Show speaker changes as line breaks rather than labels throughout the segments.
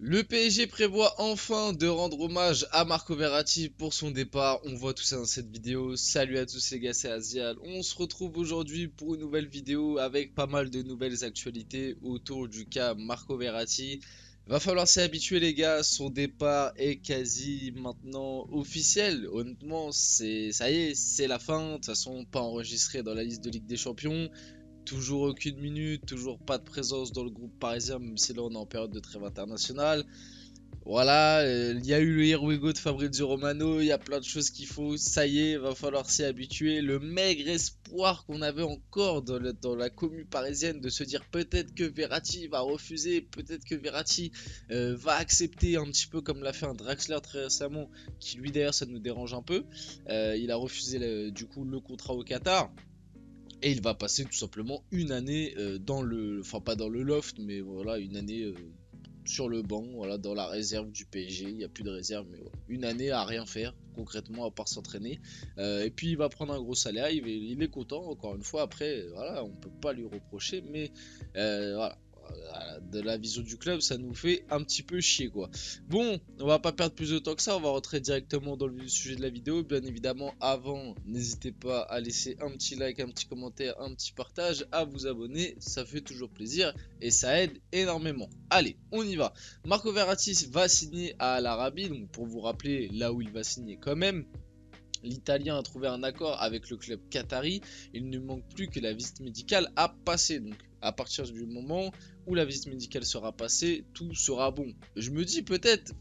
Le PSG prévoit enfin de rendre hommage à Marco Verratti pour son départ. On voit tout ça dans cette vidéo. Salut à tous les gars, c'est Azial. On se retrouve aujourd'hui pour une nouvelle vidéo avec pas mal de nouvelles actualités autour du cas Marco Verratti. Va falloir s'y habituer les gars, son départ est quasi maintenant officiel. Honnêtement, ça y est, c'est la fin. De toute façon, pas enregistré dans la liste de Ligue des Champions. Toujours aucune minute, toujours pas de présence dans le groupe parisien, même si là on est en période de trêve internationale. Voilà, il y a eu le Here We Go de Fabrizio Romano, il y a plein de choses qu'il faut, ça y est, va falloir s'y habituer. Le maigre espoir qu'on avait encore dans la commu parisienne de se dire peut-être que Verratti va refuser, peut-être que Verratti va accepter un petit peu comme l'a fait un Draxler très récemment, qui lui d'ailleurs ça nous dérange un peu. Il a refusé du coup le contrat au Qatar. Et il va passer tout simplement une année dans le... Enfin pas dans le loft, mais voilà, une année sur le banc, voilà, dans la réserve du PSG. Il n'y a plus de réserve, mais voilà. Une année à rien faire, concrètement, à part s'entraîner. Et puis il va prendre un gros salaire, il est content, encore une fois. Après, voilà, on peut pas lui reprocher, mais voilà. De la vision du club, ça nous fait un petit peu chier quoi. Bon, on va pas perdre plus de temps que ça, on va rentrer directement dans le sujet de la vidéo. Bien évidemment, avant, n'hésitez pas à laisser un petit like, un petit commentaire, un petit partage, à vous abonner, ça fait toujours plaisir et ça aide énormément. Allez, on y va. Marco Verratti va signer à l'Arabie, donc pour vous rappeler là où il va signer quand même. L'Italien a trouvé un accord avec le club qatari. Il ne manque plus que la visite médicale à passer. Donc, à partir du moment où la visite médicale sera passée, tout sera bon. Je me dis peut-être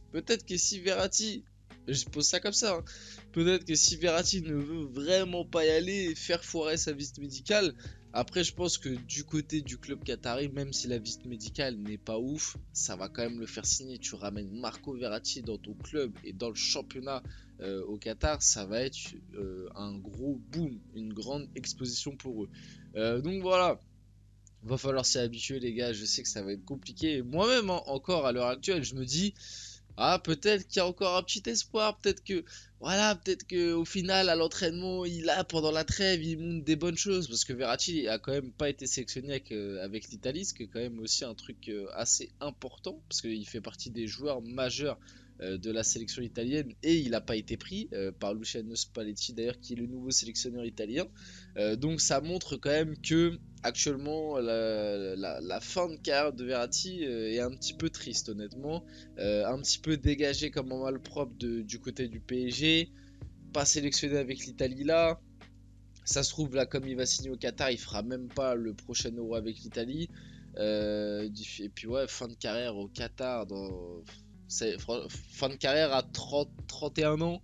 que si Verratti, je pose ça comme ça, hein, peut-être que si Verratti ne veut vraiment pas y aller, faire foirer sa visite médicale. Après, je pense que du côté du club qatari, même si la visite médicale n'est pas ouf, ça va quand même le faire signer. Tu ramènes Marco Verratti dans ton club et dans le championnat au Qatar, ça va être un gros boom, une grande exposition pour eux. Donc voilà, va falloir s'y habituer les gars, je sais que ça va être compliqué. Moi-même encore à l'heure actuelle, je me dis ah peut-être qu'il y a encore un petit espoir, peut-être que voilà, peut-être que au final à l'entraînement, il a pendant la trêve, il montre des bonnes choses parce que Verratti a quand même pas été sélectionné avec l'Italie, ce qui est quand même aussi un truc assez important parce qu'il fait partie des joueurs majeurs de la sélection italienne et il n'a pas été pris par Luciano Spalletti d'ailleurs qui est le nouveau sélectionneur italien. Donc ça montre quand même que actuellement la fin de carrière de Verratti est un petit peu triste honnêtement, un petit peu dégagé comme un malpropre du côté du PSG, pas sélectionné avec l'Italie là. Ça se trouve là comme il va signer au Qatar, il fera même pas le prochain Euro avec l'Italie. Et puis ouais, fin de carrière au Qatar fin de carrière à 31 ans,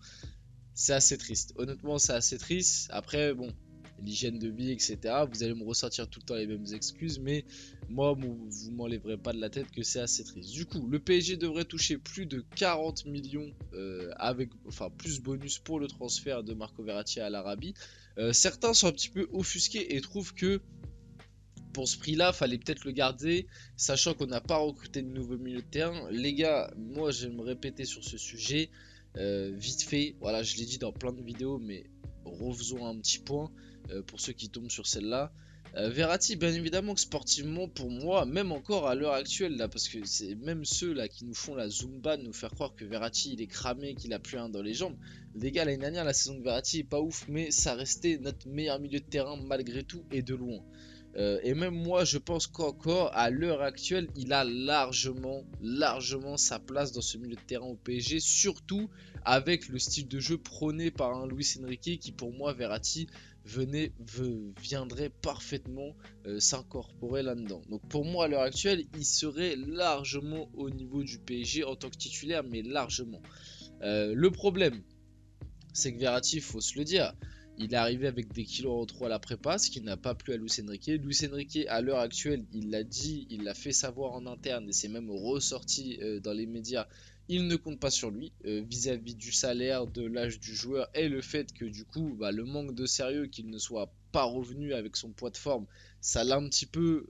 c'est assez triste. Honnêtement, c'est assez triste. Après, bon, l'hygiène de vie, etc. Vous allez me ressortir tout le temps les mêmes excuses, mais moi, vous m'enlèverez pas de la tête que c'est assez triste. Du coup, le PSG devrait toucher plus de 40 millions enfin plus bonus pour le transfert de Marco Verratti à l'Arabie. Certains sont un petit peu offusqués et trouvent que pour ce prix-là, fallait peut-être le garder, sachant qu'on n'a pas recruté de nouveau milieu de terrain. Les gars, moi, je vais me répéter sur ce sujet, vite fait. Voilà, je l'ai dit dans plein de vidéos, mais refaisons un petit point pour ceux qui tombent sur celle-là. Verratti, bien évidemment que sportivement, pour moi, même encore à l'heure actuelle, là, parce que c'est même ceux là qui nous font la Zumba de nous faire croire que Verratti il est cramé, qu'il a plus rien dans les jambes. Les gars, l'année dernière, la saison de Verratti est pas ouf, mais ça restait notre meilleur milieu de terrain malgré tout et de loin. Et même moi je pense qu'encore à l'heure actuelle il a largement sa place dans ce milieu de terrain au PSG, surtout avec le style de jeu prôné par un Luis Enrique qui pour moi Verratti viendrait parfaitement s'incorporer là-dedans. Donc pour moi à l'heure actuelle il serait largement au niveau du PSG en tant que titulaire, mais largement. Le problème c'est que Verratti, il faut se le dire, il est arrivé avec des kilos en trop à la prépa, ce qui n'a pas plu à Luis Enrique. Luis Enrique, à l'heure actuelle, il l'a dit, il l'a fait savoir en interne et c'est même ressorti dans les médias. Il ne compte pas sur lui vis-à-vis du salaire, de l'âge du joueur et le fait que du coup, le manque de sérieux, qu'il ne soit pas revenu avec son poids de forme, ça l'a un petit peu,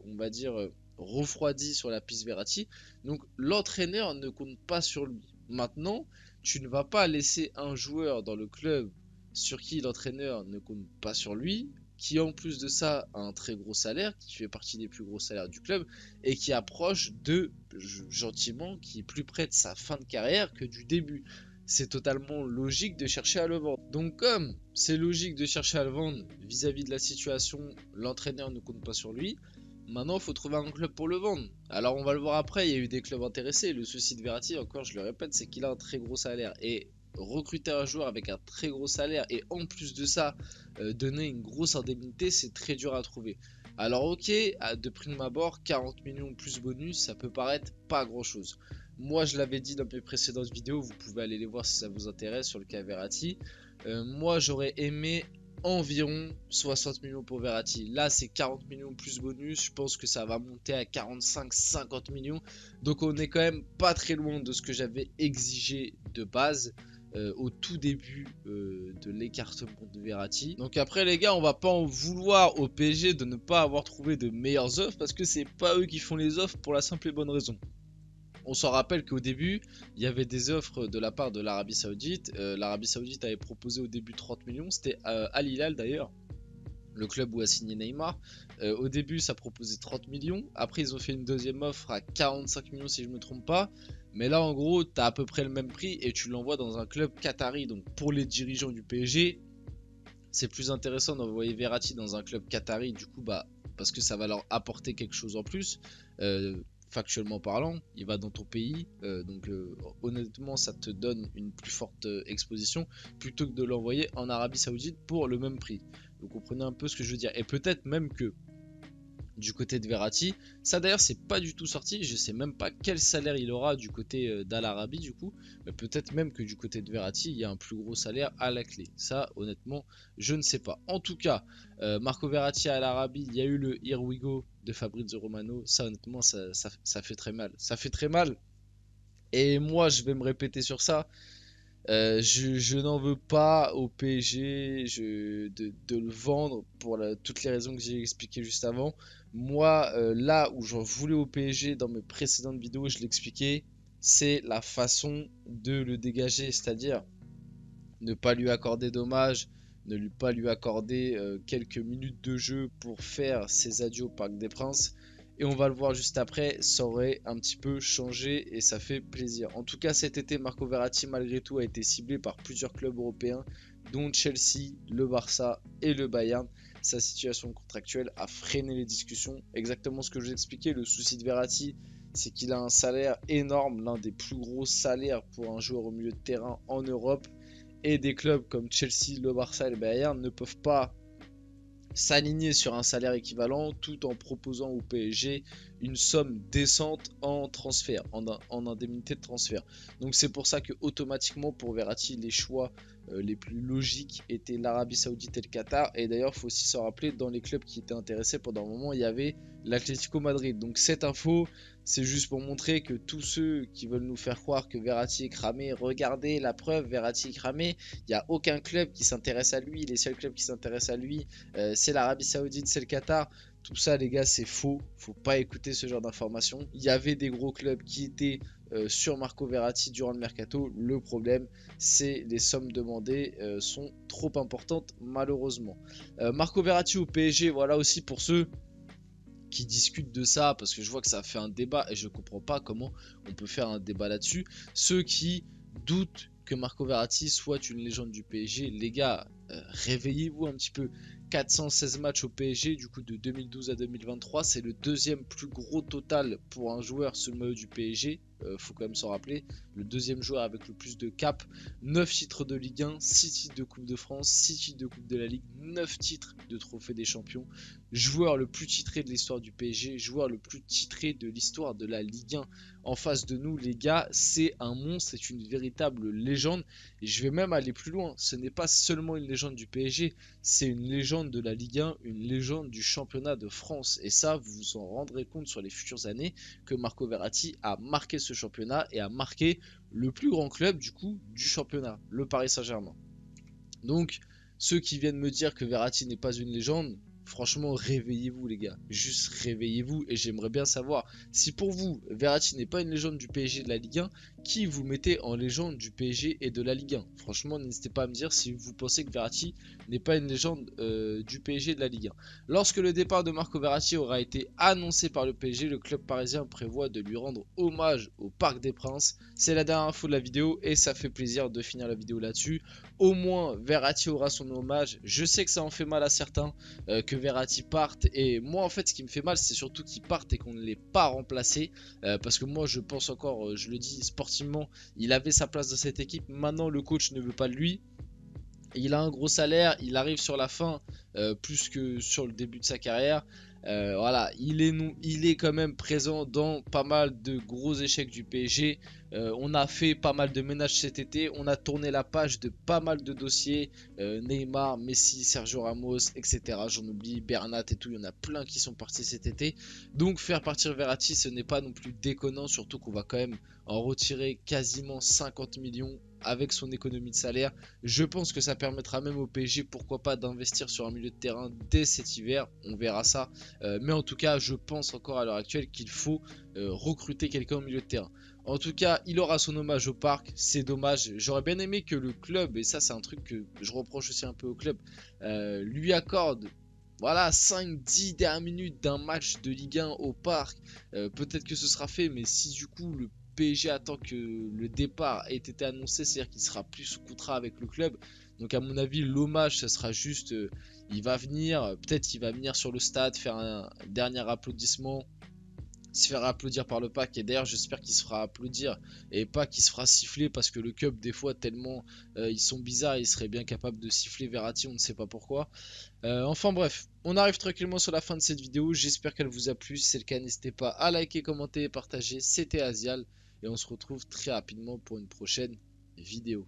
on va dire, refroidi sur la piste Verratti. Donc l'entraîneur ne compte pas sur lui. Maintenant, tu ne vas pas laisser un joueur dans le club sur qui l'entraîneur ne compte pas sur lui qui en plus de ça a un très gros salaire, qui fait partie des plus gros salaires du club, et qui approche gentiment, qui est plus près de sa fin de carrière que du début. C'est totalement logique de chercher à le vendre. Donc comme c'est logique de chercher à le vendre vis-à-vis de la situation, l'entraîneur ne compte pas sur lui. Maintenant, il faut trouver un club pour le vendre. Alors, on va le voir après, il y a eu des clubs intéressés. Le souci de Verratti, encore, je le répète, c'est qu'il a un très gros salaire. Et recruter un joueur avec un très gros salaire et en plus de ça, donner une grosse indemnité, c'est très dur à trouver. Alors, ok, de prime abord, 40 millions plus bonus, ça peut paraître pas grand chose. Moi, je l'avais dit dans mes précédentes vidéos, vous pouvez aller les voir si ça vous intéresse sur le cas Verratti. Moi, j'aurais aimé environ 60 millions pour Verratti. Là, c'est 40 millions plus bonus. Je pense que ça va monter à 45-50 millions. Donc, on est quand même pas très loin de ce que j'avais exigé de base au tout début de l'écartement de Verratti. Donc après les gars, on va pas en vouloir au PSG de ne pas avoir trouvé de meilleures offres parce que c'est pas eux qui font les offres pour la simple et bonne raison. On s'en rappelle qu'au début, il y avait des offres de la part de l'Arabie Saoudite. L'Arabie Saoudite avait proposé au début 30 millions. C'était Al Hilal d'ailleurs, le club où a signé Neymar. Au début, ça proposait 30 millions. Après, ils ont fait une deuxième offre à 45 millions si je ne me trompe pas. Mais là, en gros, tu as à peu près le même prix et tu l'envoies dans un club qatari. Donc pour les dirigeants du PSG, c'est plus intéressant d'envoyer Verratti dans un club qatari. Du coup, parce que ça va leur apporter quelque chose en plus. Factuellement parlant, il va dans ton pays, donc honnêtement ça te donne une plus forte exposition plutôt que de l'envoyer en Arabie Saoudite pour le même prix. Vous comprenez un peu ce que je veux dire. Et peut-être même que du côté de Verratti, ça d'ailleurs c'est pas du tout sorti, je sais même pas quel salaire il aura du côté d'Al Arabi du coup, mais peut-être même que du côté de Verratti il y a un plus gros salaire à la clé. Ça honnêtement je ne sais pas. En tout cas Marco Verratti à Al Arabi, il y a eu le Here We Go de Fabrizio Romano. Ça honnêtement ça fait très mal, ça fait très mal. Et moi je vais me répéter sur ça. Je n'en veux pas au PSG de le vendre pour toutes les raisons que j'ai expliquées juste avant. Moi, là où j'en voulais au PSG dans mes précédentes vidéos, je l'expliquais, c'est la façon de le dégager, c'est-à-dire ne pas lui accorder d'hommage, pas lui accorder quelques minutes de jeu pour faire ses adieux au Parc des Princes. Et on va le voir juste après, ça aurait un petit peu changé et ça fait plaisir. En tout cas, cet été, Marco Verratti, malgré tout, a été ciblé par plusieurs clubs européens, dont Chelsea, le Barça et le Bayern. Sa situation contractuelle a freiné les discussions. Exactement ce que je vous expliquais, le souci de Verratti, c'est qu'il a un salaire énorme, l'un des plus gros salaires pour un joueur au milieu de terrain en Europe. Et des clubs comme Chelsea, le Barça et le Bayern ne peuvent pas s'aligner sur un salaire équivalent tout en proposant au PSG une somme décente en transfert, en indemnité de transfert. Donc c'est pour ça que automatiquement pour Verratti les choix les plus logiques étaient l'Arabie Saoudite et le Qatar. Et d'ailleurs il faut aussi s'en rappeler, dans les clubs qui étaient intéressés pendant un moment il y avait l'Atlético Madrid. Donc cette info c'est juste pour montrer que tous ceux qui veulent nous faire croire que Verratti est cramé, regardez la preuve, Verratti est cramé, il n'y a aucun club qui s'intéresse à lui, les seuls clubs qui s'intéressent à lui c'est l'Arabie Saoudite, c'est le Qatar. Tout ça les gars c'est faux, faut pas écouter ce genre d'informations. Il y avait des gros clubs qui étaient sur Marco Verratti durant le mercato. Le problème c'est les sommes demandées sont trop importantes malheureusement. Marco Verratti au PSG, voilà aussi pour ceux qui discutent de ça, parce que je vois que ça a fait un débat et je comprends pas comment on peut faire un débat là-dessus. Ceux qui doutent que Marco Verratti soit une légende du PSG, les gars, réveillez-vous un petit peu. 416 matchs au PSG, du coup de 2012 à 2023, c'est le deuxième plus gros total pour un joueur sous le maillot du PSG. Faut quand même s'en rappeler, le deuxième joueur avec le plus de cap. 9 titres de Ligue 1, 6 titres de Coupe de France, 6 titres de Coupe de la Ligue, 9 titres de Trophée des Champions. Joueur le plus titré de l'histoire du PSG, joueur le plus titré de l'histoire de la Ligue 1. En face de nous les gars, c'est un monstre, c'est une véritable légende. Et je vais même aller plus loin, ce n'est pas seulement une légende du PSG, c'est une légende de la Ligue 1, une légende du championnat de France. Et ça, vous vous en rendrez compte sur les futures années que Marco Verratti a marqué ce championnat et a marqué le plus grand club du coup du championnat, le Paris Saint-Germain. Donc ceux qui viennent me dire que Verratti n'est pas une légende, franchement, réveillez-vous les gars. Juste réveillez-vous. Et j'aimerais bien savoir si pour vous, Verratti n'est pas une légende du PSG et de la Ligue 1, qui vous mettez en légende du PSG et de la Ligue 1. Franchement, n'hésitez pas à me dire si vous pensez que Verratti n'est pas une légende du PSG et de la Ligue 1. Lorsque le départ de Marco Verratti aura été annoncé par le PSG, le club parisien prévoit de lui rendre hommage au Parc des Princes. C'est la dernière info de la vidéo et ça fait plaisir de finir la vidéo là-dessus. Au moins, Verratti aura son hommage. Je sais que ça en fait mal à certains que Verratti parte. Et moi, en fait, ce qui me fait mal, c'est surtout qu'il parte et qu'on ne l'ait pas remplacé. Parce que moi, je pense encore, je le dis sportivement, il avait sa place dans cette équipe. Maintenant, le coach ne veut pas de lui. Il a un gros salaire, il arrive sur la fin plus que sur le début de sa carrière. Voilà, il est quand même présent dans pas mal de gros échecs du PSG. On a fait pas mal de ménages cet été, on a tourné la page de pas mal de dossiers, Neymar, Messi, Sergio Ramos, etc. J'en oublie, Bernat et tout, il y en a plein qui sont partis cet été. Donc faire partir Verratti, ce n'est pas non plus déconnant, surtout qu'on va quand même en retirer quasiment 50 millions avec son économie de salaire. Je pense que ça permettra même au PSG, pourquoi pas, d'investir sur un milieu de terrain dès cet hiver. On verra ça. Mais en tout cas, je pense encore à l'heure actuelle qu'il faut recruter quelqu'un au milieu de terrain. En tout cas, il aura son hommage au parc. C'est dommage. J'aurais bien aimé que le club, et ça c'est un truc que je reproche aussi un peu au club, lui accorde voilà 5-10 dernières minutes d'un match de Ligue 1 au parc. Peut-être que ce sera fait, mais si du coup le PSG attend que le départ ait été annoncé, c'est-à-dire qu'il sera plus sous contrat avec le club. Donc à mon avis, l'hommage, ça sera juste, il va venir, peut-être qu'il va venir sur le stade, faire un dernier applaudissement, se faire applaudir par le pack. Et d'ailleurs, j'espère qu'il se fera applaudir et pas qu'il se fera siffler, parce que le club, des fois, tellement ils sont bizarres, ils seraient bien capables de siffler Verratti, on ne sait pas pourquoi. Enfin bref, on arrive tranquillement sur la fin de cette vidéo. J'espère qu'elle vous a plu. Si c'est le cas, n'hésitez pas à liker, commenter et partager. C'était Azial et on se retrouve très rapidement pour une prochaine vidéo.